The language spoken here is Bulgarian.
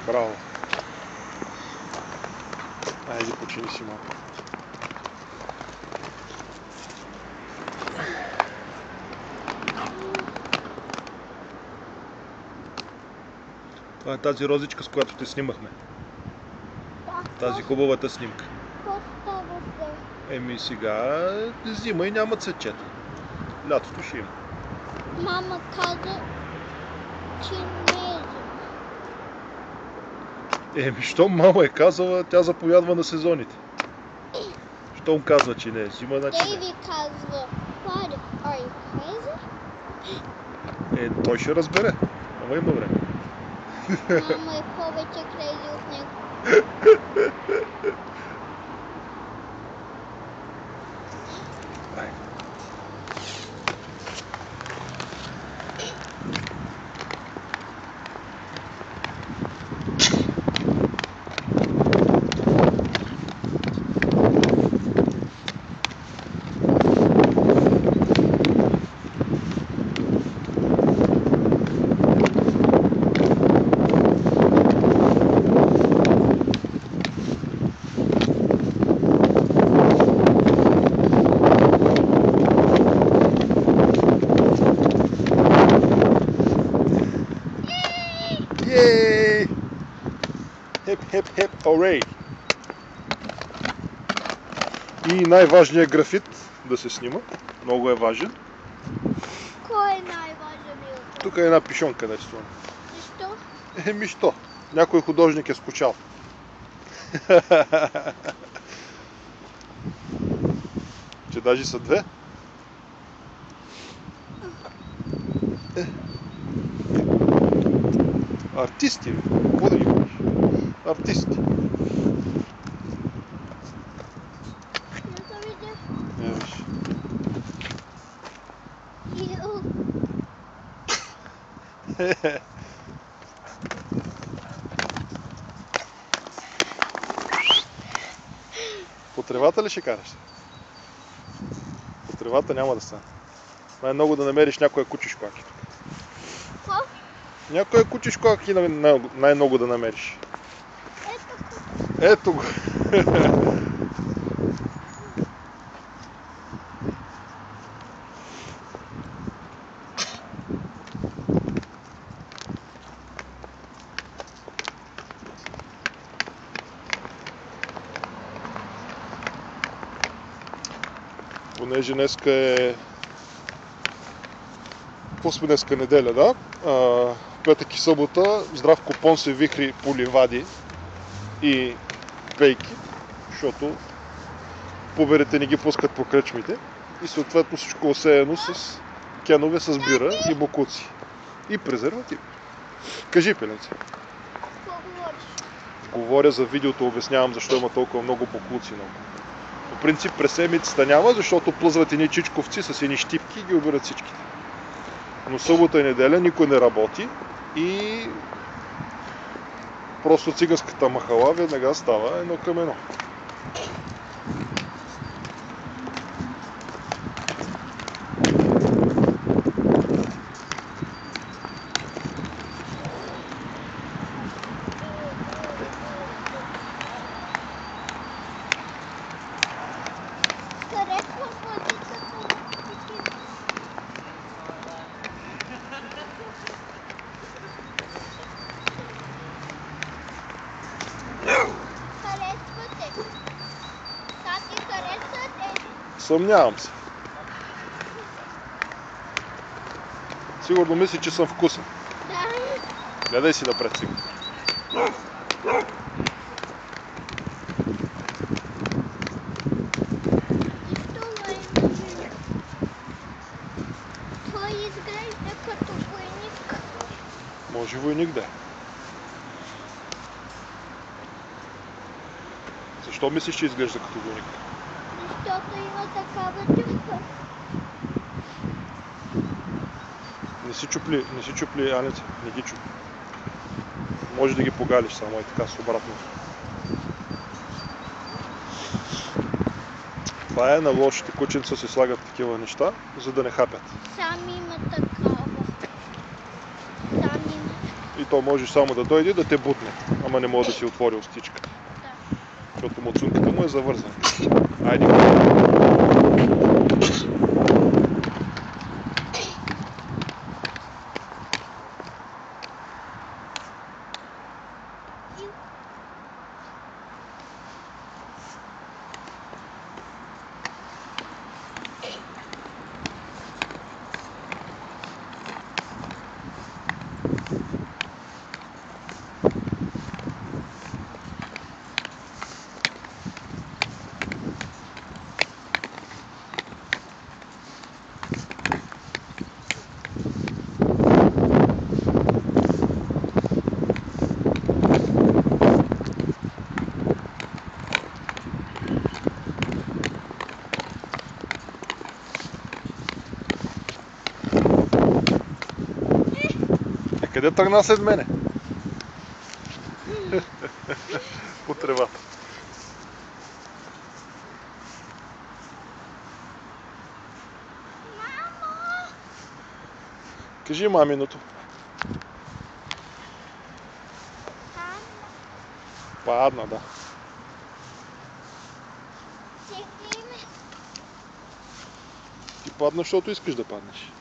Браво. Айде, почини си малко. Това е тази розичка, с която те снимахме. Тази хубавата снимка. Еми сега зима и няма цветчета. Лятото ще има. Мама каза, че не е зима. Еми, щом мама е казала, тя заповядва на сезоните. Щом казва, че не е зима, значи не. Дейви казва, what, are you crazy? Той ще разбере. Ама има време. Мама е повече crazy от него. Ей! Хеп, хеп, хеп, орей! И най-важният графит да се снима. Много е важен. Кой е най-важен бил? Тук е една пишонка нещо. Защо? Еми що? Някой художник е скучал. Че даже са две. Артисти, какво да ги кажеш? Артисти. Не да видя. Не виж. Иу. По тревата ли ще караш? По тревата няма да стане. Най-много да намериш някоя кучешко аки тук. Какво? Някоя кучешко аки най-много да намериш. Ето Ето го. го. Понеже днеска е... Какво сме днеска? Неделя, да? Петък и събота Здравко Пон се вихри по ливади и пейки, защото поберете не ги пускат по кръчмите и съответно всичко осеяно с кенове с бира и бокуци. И презервативи. Кажи, Пеленце. Какво говориш? Говоря за видеото, обяснявам защо има толкова много бокуци. По принцип през седмицата няма, защото плъзват едни чичковци с едни щипки и ги обират всичките. Но събота и неделя никой не работи и просто циганската махала веднага става едно към едно. Харесва водицата на пикина. Харесвате. Тати, харесвате. Съмнявам се. Сигурно мисли, че съм вкусен. Да. Гледай си напред сега. Той изглежда като войник. Може войник да е. Защо мислиш, че изглежда като войник? Защото има такава дюпка. Не си чупли, Аница, не ги чупли. Може да ги погалиш само и така с обратно. Това е, на лошите кученца се слагат такива неща, за да не хапят. Сам има такава. Сам има. И то може само да дойде да те бутне. Ама не може да си отвори устичката. Да. Защото муцунката му е завързана. Айде. Къде тръгна след мене? По тревата. Мамо! Кажи маминото. Падна, да. Чекай ме. Ти падна, защото искаш да паднеш.